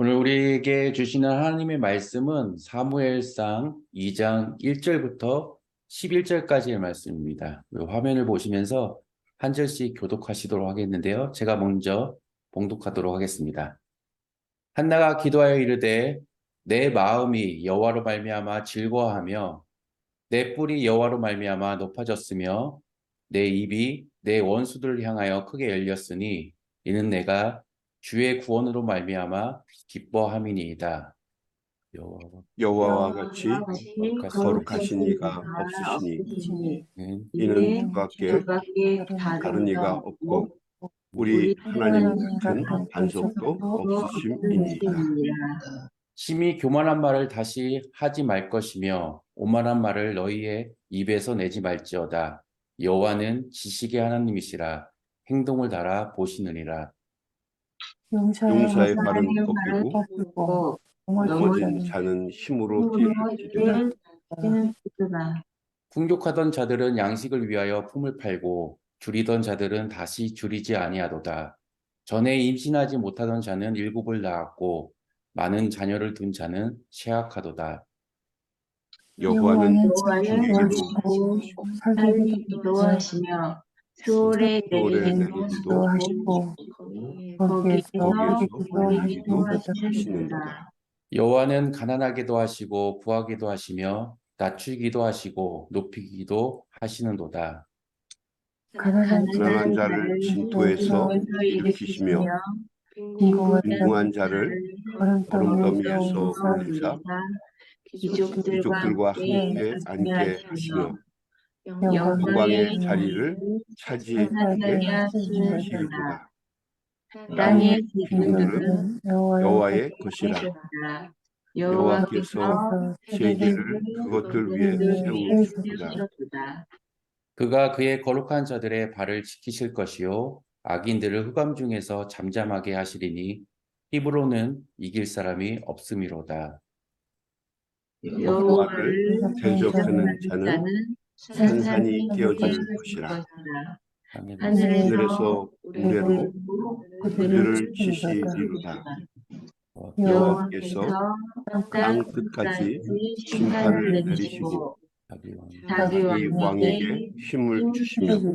오늘 우리에게 주시는 하나님의 말씀은 사무엘상 2장 1절부터 11절까지의 말씀입니다. 화면을 보시면서 한 절씩 교독하시도록 하겠는데요. 제가 먼저 봉독하도록 하겠습니다. 한나가 기도하여 이르되 내 마음이 여호와로 말미암아 즐거워하며 내 뿔이 여호와로 말미암아 높아졌으며 내 입이 내 원수들을 향하여 크게 열렸으니 이는 내가 주의 구원으로 말미암아 기뻐함이니이다. 여호와와 같이 거룩하신 이가 이가 없으시니 없으시니 이는 이는 주밖에 주밖에 다른 이가 없고 우리 우리 하나님 하나님 같은 같은 반석도 없으심이니이다. 심히 교만한 말을 다시 하지 말 것이며 오만한 말을 너희의 입에서 내지 말지어다. 여호와는 지식의 하나님이시라 행동을 달아 보시느니라. 용사의 발은 꺾이고 꺾이고 넘어진 자는 힘으로 뛰지르라. 풍족하던 자들은 양식을 위하여 품을 팔고 줄이던 자들은 다시 줄이지 아니하도다. 전에 임신하지 못하던 자는 일곱을 낳았고 많은 자녀를 둔 자는 쇠약하도다. 여호와는 여호와는 죽이기도 죽이시고 살리기도 하시며 수월에 내리기도 하시고 거기에서 버리기도 하시는도다. 여호와는 가난하게도 하시고 부하게도 하시며 낮추기도 하시고 높이기도 하시는도다. 가난한 자를 진토에서 일으키시며 빈궁한 자를 거름더미에서 올리사 귀족들과 함께 앉게 하시며 영광의 자리를 차지하게 하시리로다. 땅의 기둥들은 여호와의 것이라. 여호와께서 세계를 그것들 위에 세우시리라. 그가 그의 거룩한 자들의 발을 지키실 것이요 악인들을 흑암 중에서 잠잠하게 하시리니 힘으로는 이길 사람이 없음이로다. 여호와를 대적하는 자는 산산이 깨어질 것이라. 하늘에서 우레로 그들을 치시리로다. 여호와께서 땅 끝까지 심판을 내리시고 자기 왕에게 힘을 주시며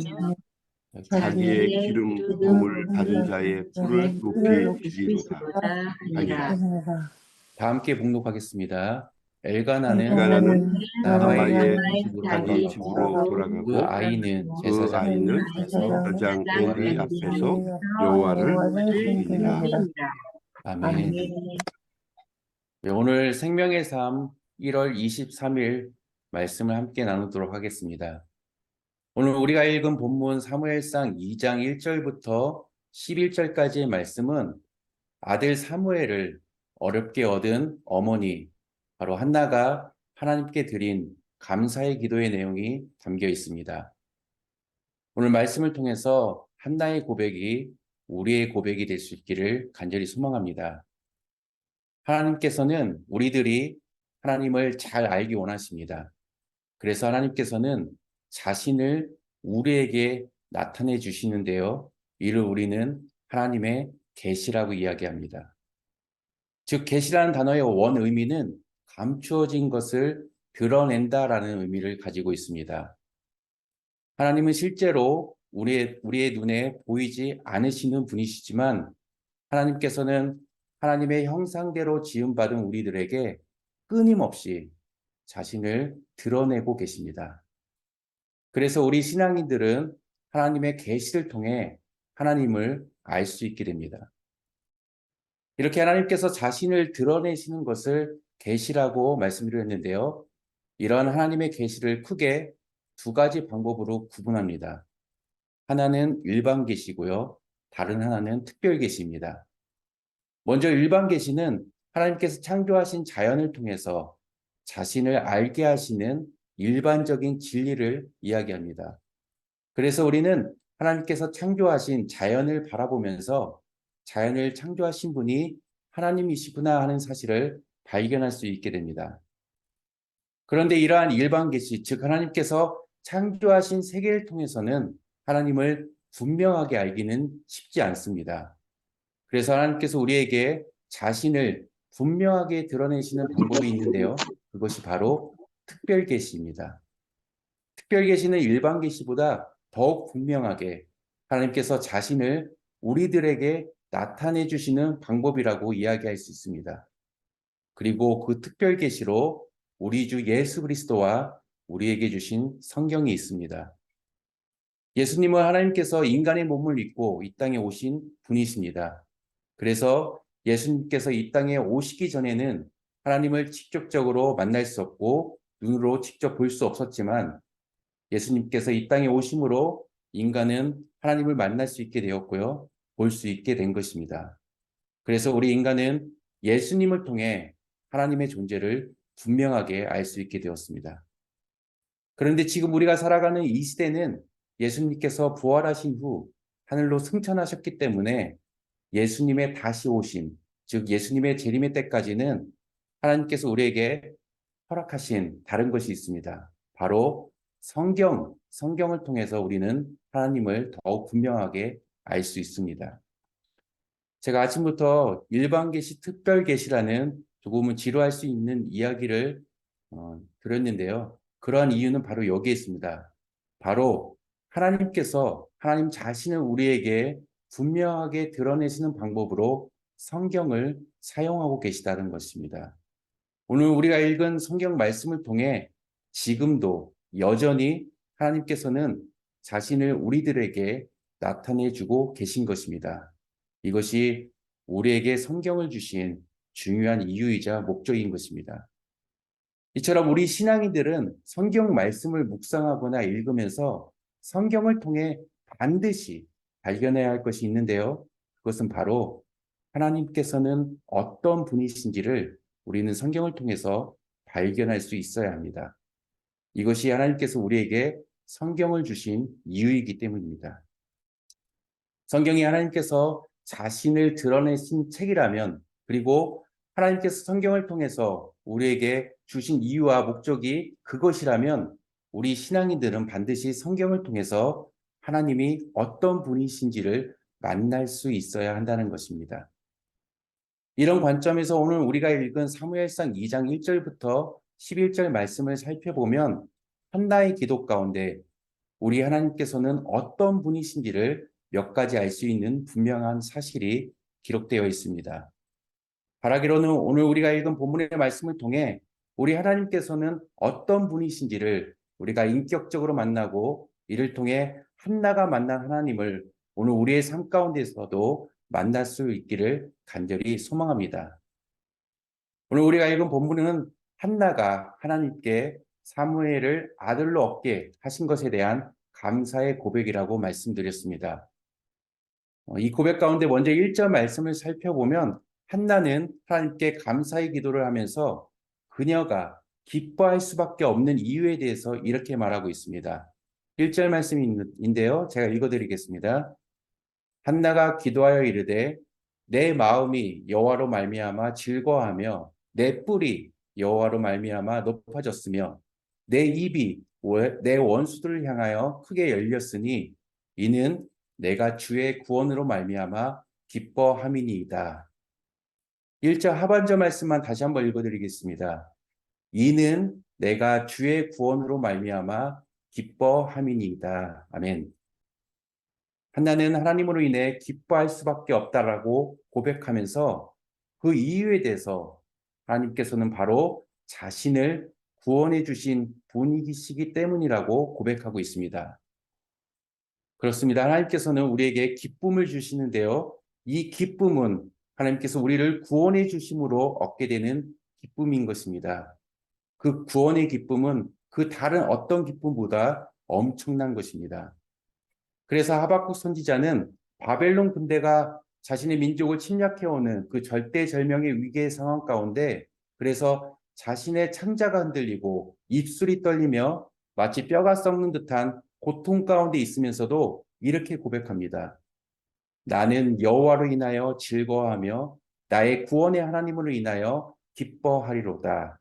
자기의 기름 부음을 받은 자의 뿔을 높이 주리로다. 아니라. 다 함께 봉독하겠습니다. 엘가나는 나마의 자기 자기 집으로 돌아가고 그 아이는 그 아이는 제사장 엘리 앞에서 여호와를 섬기니라. 아멘. 네, 오늘 생명의 삶 1월 23일 말씀을 함께 나누도록 하겠습니다. 오늘 우리가 읽은 본문 사무엘상 2장 1절부터 11절까지의 말씀은 아들 사무엘을 어렵게 얻은 어머니 바로 한나가 하나님께 드린 감사의 기도의 내용이 담겨 있습니다. 오늘 말씀을 통해서 한나의 고백이 우리의 고백이 될 수 있기를 간절히 소망합니다. 하나님께서는 우리들이 하나님을 잘 알기 원하십니다. 그래서 하나님께서는 자신을 우리에게 나타내 주시는데요. 이를 우리는 하나님의 계시라고 이야기합니다. 즉 계시라는 단어의 원 의미는 감추어진 것을 드러낸다라는 의미를 가지고 있습니다. 하나님은 실제로 우리의 눈에 보이지 않으시는 분이시지만 하나님께서는 하나님의 형상대로 지음받은 우리들에게 끊임없이 자신을 드러내고 계십니다. 그래서 우리 신앙인들은 하나님의 계시를 통해 하나님을 알 수 있게 됩니다. 이렇게 하나님께서 자신을 드러내시는 것을 계시라고 말씀드렸는데요. 이런 하나님의 계시를 크게 두 가지 방법으로 구분합니다. 하나는 일반 계시고요. 다른 하나는 특별 계시입니다. 먼저 일반 계시는 하나님께서 창조하신 자연을 통해서 자신을 알게 하시는 일반적인 진리를 이야기합니다. 그래서 우리는 하나님께서 창조하신 자연을 바라보면서 자연을 창조하신 분이 하나님이시구나 하는 사실을 발견할 수 있게 됩니다. 그런데 이러한 일반 계시, 즉 하나님께서 창조하신 세계를 통해서는 하나님을 분명하게 알기는 쉽지 않습니다. 그래서 하나님께서 우리에게 자신을 분명하게 드러내시는 방법이 있는데요. 그것이 바로 특별 계시입니다. 특별 계시는 일반 계시보다 더욱 분명하게 하나님께서 자신을 우리들에게 나타내 주시는 방법이라고 이야기할 수 있습니다. 그리고 그 특별 계시로 우리 주 예수 그리스도와 우리에게 주신 성경이 있습니다. 예수님은 하나님께서 인간의 몸을 입고 이 땅에 오신 분이십니다. 그래서 예수님께서 이 땅에 오시기 전에는 하나님을 직접적으로 만날 수 없고 눈으로 직접 볼 수 없었지만 예수님께서 이 땅에 오심으로 인간은 하나님을 만날 수 있게 되었고요. 볼 수 있게 된 것입니다. 그래서 우리 인간은 예수님을 통해 하나님의 존재를 분명하게 알 수 있게 되었습니다. 그런데 지금 우리가 살아가는 이 시대는 예수님께서 부활하신 후 하늘로 승천하셨기 때문에 예수님의 다시 오심, 즉 예수님의 재림의 때까지는 하나님께서 우리에게 허락하신 다른 것이 있습니다. 바로 성경을 통해서 우리는 하나님을 더욱 분명하게 알 수 있습니다. 제가 아침부터 일반 계시, 특별 계시라는 조금은 지루할 수 있는 이야기를 드렸는데요. 그러한 이유는 바로 여기에 있습니다. 바로 하나님께서 하나님 자신을 우리에게 분명하게 드러내시는 방법으로 성경을 사용하고 계시다는 것입니다. 오늘 우리가 읽은 성경 말씀을 통해 지금도 여전히 하나님께서는 자신을 우리들에게 나타내주고 계신 것입니다. 이것이 우리에게 성경을 주신 중요한 이유이자 목적인 것입니다. 이처럼 우리 신앙인들은 성경 말씀을 묵상하거나 읽으면서 성경을 통해 반드시 발견해야 할 것이 있는데요. 그것은 바로 하나님께서는 어떤 분이신지를 우리는 성경을 통해서 발견할 수 있어야 합니다. 이것이 하나님께서 우리에게 성경을 주신 이유이기 때문입니다. 성경이 하나님께서 자신을 드러내신 책이라면, 그리고 하나님께서 성경을 통해서 우리에게 주신 이유와 목적이 그것이라면 우리 신앙인들은 반드시 성경을 통해서 하나님이 어떤 분이신지를 만날 수 있어야 한다는 것입니다. 이런 관점에서 오늘 우리가 읽은 사무엘상 2장 1절부터 11절 말씀을 살펴보면 한나의 기도 가운데 우리 하나님께서는 어떤 분이신지를 몇 가지 알 수 있는 분명한 사실이 기록되어 있습니다. 바라기로는 오늘 우리가 읽은 본문의 말씀을 통해 우리 하나님께서는 어떤 분이신지를 우리가 인격적으로 만나고 이를 통해 한나가 만난 하나님을 오늘 우리의 삶 가운데서도 만날 수 있기를 간절히 소망합니다. 오늘 우리가 읽은 본문은 한나가 하나님께 사무엘을 아들로 얻게 하신 것에 대한 감사의 고백이라고 말씀드렸습니다. 이 고백 가운데 먼저 1절 말씀을 살펴보면 한나는 하나님께 감사의 기도를 하면서 그녀가 기뻐할 수밖에 없는 이유에 대해서 이렇게 말하고 있습니다. 1절 말씀인데요. 제가 읽어드리겠습니다. 한나가 기도하여 이르되 내 마음이 여호와로 말미암아 즐거워하며 내 뿔이 여호와로 말미암아 높아졌으며 내 입이 내 원수들을 향하여 크게 열렸으니 이는 내가 주의 구원으로 말미암아 기뻐함이니이다. 1절 하반절 말씀만 다시 한번 읽어드리겠습니다. 이는 내가 주의 구원으로 말미암아 기뻐함이니이다. 아멘. 한나는 하나님으로 인해 기뻐할 수밖에 없다라고 고백하면서 그 이유에 대해서 하나님께서는 바로 자신을 구원해 주신 분이시기 때문이라고 고백하고 있습니다. 그렇습니다. 하나님께서는 우리에게 기쁨을 주시는데요. 이 기쁨은 하나님께서 우리를 구원해 주심으로 얻게 되는 기쁨인 것입니다. 그 구원의 기쁨은 그 다른 어떤 기쁨보다 엄청난 것입니다. 그래서 하박국 선지자는 바벨론 군대가 자신의 민족을 침략해오는 그 절대절명의 위기의 상황 가운데 그래서 자신의 창자가 흔들리고 입술이 떨리며 마치 뼈가 썩는 듯한 고통 가운데 있으면서도 이렇게 고백합니다. 나는 여호와로 인하여 즐거워하며 나의 구원의 하나님으로 인하여 기뻐하리로다.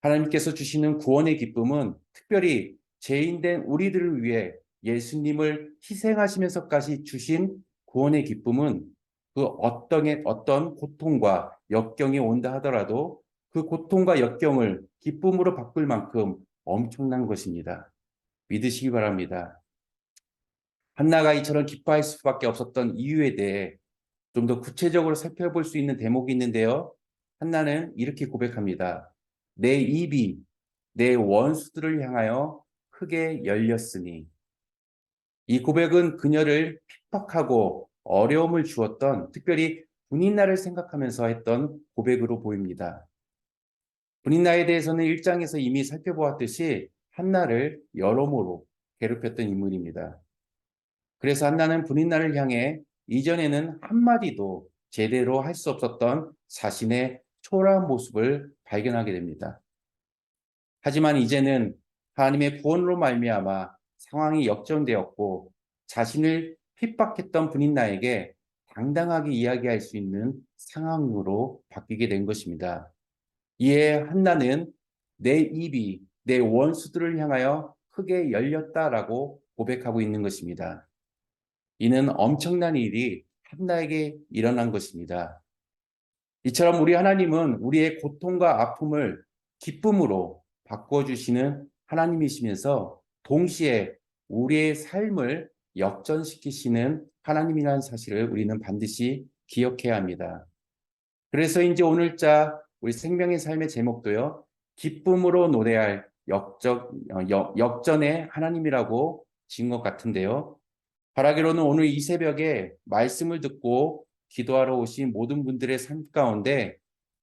하나님께서 주시는 구원의 기쁨은 특별히 죄인된 우리들을 위해 예수님을 희생하시면서까지 주신 구원의 기쁨은 그 어떤 고통과 역경이 온다 하더라도 그 고통과 역경을 기쁨으로 바꿀 만큼 엄청난 것입니다. 믿으시기 바랍니다. 한나가 이처럼 기뻐할 수밖에 없었던 이유에 대해 좀 더 구체적으로 살펴볼 수 있는 대목이 있는데요. 한나는 이렇게 고백합니다. 내 입이 내 원수들을 향하여 크게 열렸으니. 이 고백은 그녀를 핍박하고 어려움을 주었던, 특별히 분인나를 생각하면서 했던 고백으로 보입니다. 분인나에 대해서는 1장에서 이미 살펴보았듯이 한나를 여러모로 괴롭혔던 인물입니다. 그래서 한나는 분인나를 향해 이전에는 한마디도 제대로 할 수 없었던 자신의 초라한 모습을 발견하게 됩니다. 하지만 이제는 하나님의 구원으로 말미암아 상황이 역전되었고 자신을 핍박했던 분인나에게 당당하게 이야기할 수 있는 상황으로 바뀌게 된 것입니다. 이에 한나는 내 입이 내 원수들을 향하여 크게 열렸다라고 고백하고 있는 것입니다. 이는 엄청난 일이 한나에게 일어난 것입니다. 이처럼 우리 하나님은 우리의 고통과 아픔을 기쁨으로 바꿔주시는 하나님이시면서 동시에 우리의 삶을 역전시키시는 하나님이라는 사실을 우리는 반드시 기억해야 합니다. 그래서 이제 오늘자 우리 생명의 삶의 제목도요. 기쁨으로 노래할 역전의 하나님이라고 지은 것 같은데요. 바라기로는 오늘 이 새벽에 말씀을 듣고 기도하러 오신 모든 분들의 삶 가운데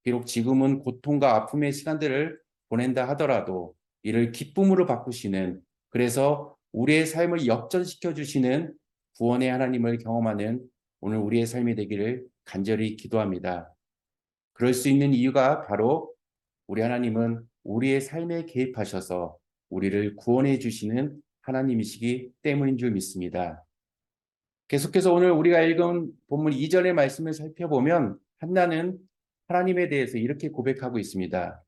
비록 지금은 고통과 아픔의 시간들을 보낸다 하더라도 이를 기쁨으로 바꾸시는, 그래서 우리의 삶을 역전시켜 주시는 구원의 하나님을 경험하는 오늘 우리의 삶이 되기를 간절히 기도합니다. 그럴 수 있는 이유가 바로 우리 하나님은 우리의 삶에 개입하셔서 우리를 구원해 주시는 하나님이시기 때문인 줄 믿습니다. 계속해서 오늘 우리가 읽은 본문 2절의 말씀을 살펴보면 한나는 하나님에 대해서 이렇게 고백하고 있습니다.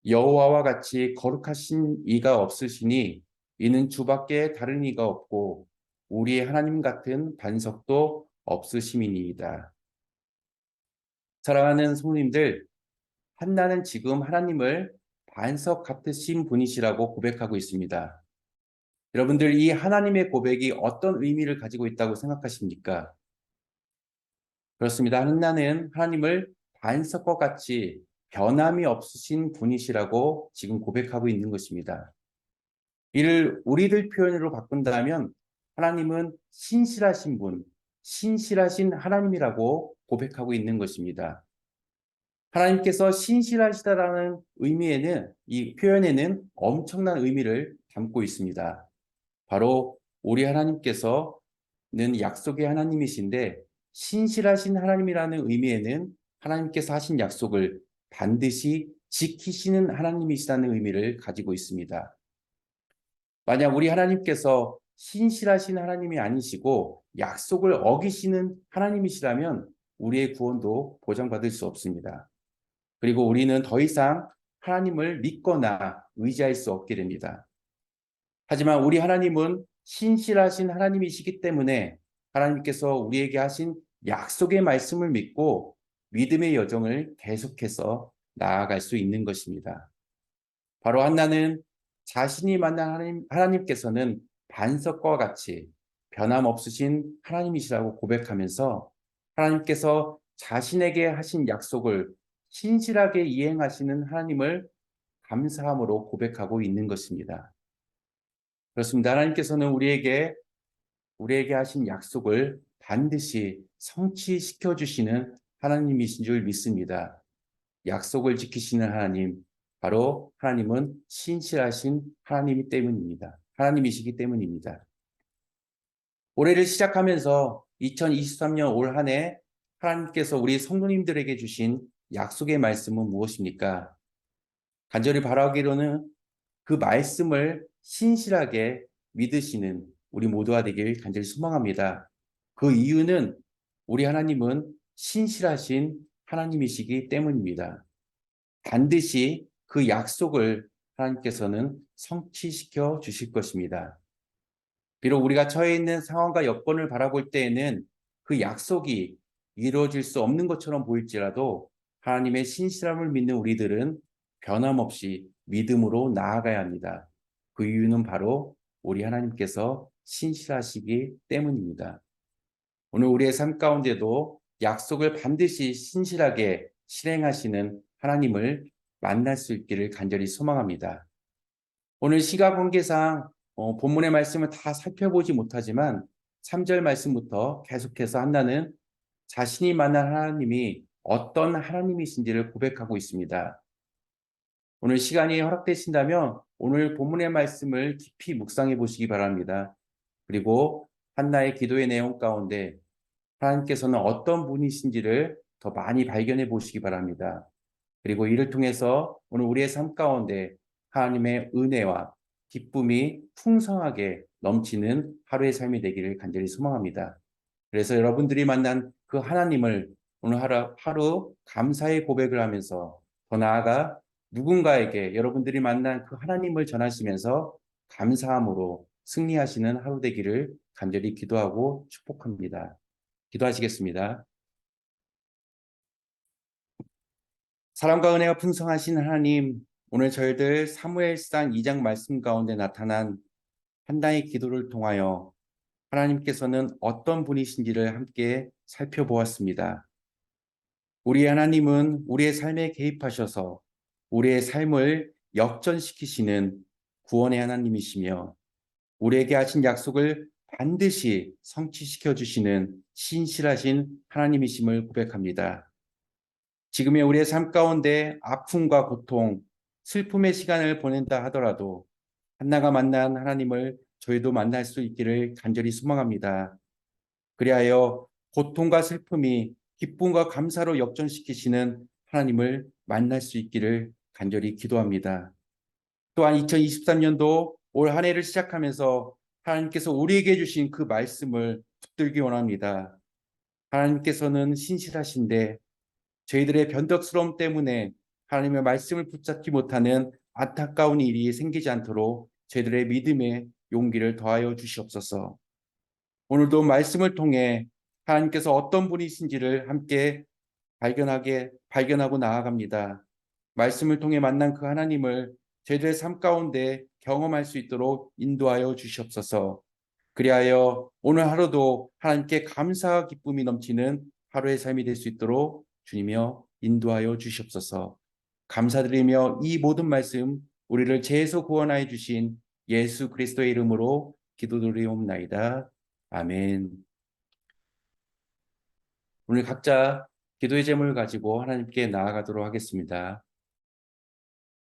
여호와와 같이 거룩하신 이가 없으시니 이는 주밖에 다른 이가 없고 우리의 하나님 같은 반석도 없으심이니이다. 사랑하는 성도님들, 한나는 지금 하나님을 반석 같으신 분이시라고 고백하고 있습니다. 여러분들, 이 하나님의 고백이 어떤 의미를 가지고 있다고 생각하십니까? 그렇습니다. 한나는 하나님을 반석과 같이 변함이 없으신 분이시라고 지금 고백하고 있는 것입니다. 이를 우리들 표현으로 바꾼다면 하나님은 신실하신 분, 신실하신 하나님이라고 고백하고 있는 것입니다. 하나님께서 신실하시다라는 의미에는, 이 표현에는 엄청난 의미를 담고 있습니다. 바로 우리 하나님께서는 약속의 하나님이신데 신실하신 하나님이라는 의미에는 하나님께서 하신 약속을 반드시 지키시는 하나님이시라는 의미를 가지고 있습니다. 만약 우리 하나님께서 신실하신 하나님이 아니시고 약속을 어기시는 하나님이시라면 우리의 구원도 보장받을 수 없습니다. 그리고 우리는 더 이상 하나님을 믿거나 의지할 수 없게 됩니다. 하지만 우리 하나님은 신실하신 하나님이시기 때문에 하나님께서 우리에게 하신 약속의 말씀을 믿고 믿음의 여정을 계속해서 나아갈 수 있는 것입니다. 바로 한나는 자신이 만난 하나님께서는 반석과 같이 변함없으신 하나님이시라고 고백하면서 하나님께서 자신에게 하신 약속을 신실하게 이행하시는 하나님을 감사함으로 고백하고 있는 것입니다. 그렇습니다. 하나님께서는 우리에게 하신 약속을 반드시 성취시켜 주시는 하나님이신 줄 믿습니다. 약속을 지키시는 하나님, 바로 하나님은 신실하신 하나님이시기 때문입니다. 올해를 시작하면서 2023년 올 한 해 하나님께서 우리 성도님들에게 주신 약속의 말씀은 무엇입니까? 간절히 바라기로는 그 말씀을 신실하게 믿으시는 우리 모두가 되길 간절히 소망합니다. 그 이유는 우리 하나님은 신실하신 하나님이시기 때문입니다. 반드시 그 약속을 하나님께서는 성취시켜 주실 것입니다. 비록 우리가 처해 있는 상황과 여건을 바라볼 때에는 그 약속이 이루어질 수 없는 것처럼 보일지라도 하나님의 신실함을 믿는 우리들은 변함없이 믿음으로 나아가야 합니다. 그 이유는 바로 우리 하나님께서 신실하시기 때문입니다. 오늘 우리의 삶 가운데도 약속을 반드시 신실하게 실행하시는 하나님을 만날 수 있기를 간절히 소망합니다. 오늘 시각 관계상 본문의 말씀을 다 살펴보지 못하지만 3절 말씀부터 계속해서 한나는 자신이 만난 하나님이 어떤 하나님이신지를 고백하고 있습니다. 오늘 시간이 허락되신다면 오늘 본문의 말씀을 깊이 묵상해 보시기 바랍니다. 그리고 한나의 기도의 내용 가운데 하나님께서는 어떤 분이신지를 더 많이 발견해 보시기 바랍니다. 그리고 이를 통해서 오늘 우리의 삶 가운데 하나님의 은혜와 기쁨이 풍성하게 넘치는 하루의 삶이 되기를 간절히 소망합니다. 그래서 여러분들이 만난 그 하나님을 오늘 하루 감사의 고백을 하면서 더 나아가 누군가에게 여러분들이 만난 그 하나님을 전하시면서 감사함으로 승리하시는 하루 되기를 간절히 기도하고 축복합니다. 기도하시겠습니다. 사랑과 은혜가 풍성하신 하나님, 오늘 저희들 사무엘상 2장 말씀 가운데 나타난 한나의 기도를 통하여 하나님께서는 어떤 분이신지를 함께 살펴보았습니다. 우리 하나님은 우리의 삶에 개입하셔서 우리의 삶을 역전시키시는 구원의 하나님이시며 우리에게 하신 약속을 반드시 성취시켜 주시는 신실하신 하나님이심을 고백합니다. 지금의 우리의 삶 가운데 아픔과 고통, 슬픔의 시간을 보낸다 하더라도 한나가 만난 하나님을 저희도 만날 수 있기를 간절히 소망합니다. 그리하여 고통과 슬픔이 기쁨과 감사로 역전시키시는 하나님을 만날 수 있기를 간절히 기도합니다. 또한 2023년도 올 한 해를 시작하면서 하나님께서 우리에게 주신 그 말씀을 붙들기 원합니다. 하나님께서는 신실하신데 저희들의 변덕스러움 때문에 하나님의 말씀을 붙잡지 못하는 안타까운 일이 생기지 않도록 저희들의 믿음의 용기를 더하여 주시옵소서. 오늘도 말씀을 통해 하나님께서 어떤 분이신지를 함께 발견하고 나아갑니다. 말씀을 통해 만난 그 하나님을 저희들의 삶 가운데 경험할 수 있도록 인도하여 주시옵소서. 그리하여 오늘 하루도 하나님께 감사와 기쁨이 넘치는 하루의 삶이 될 수 있도록 주님이여 인도하여 주시옵소서. 감사드리며 이 모든 말씀 우리를 죄에서 구원하여 주신 예수 그리스도의 이름으로 기도드리옵나이다. 아멘. 오늘 각자 기도의 제목을 가지고 하나님께 나아가도록 하겠습니다.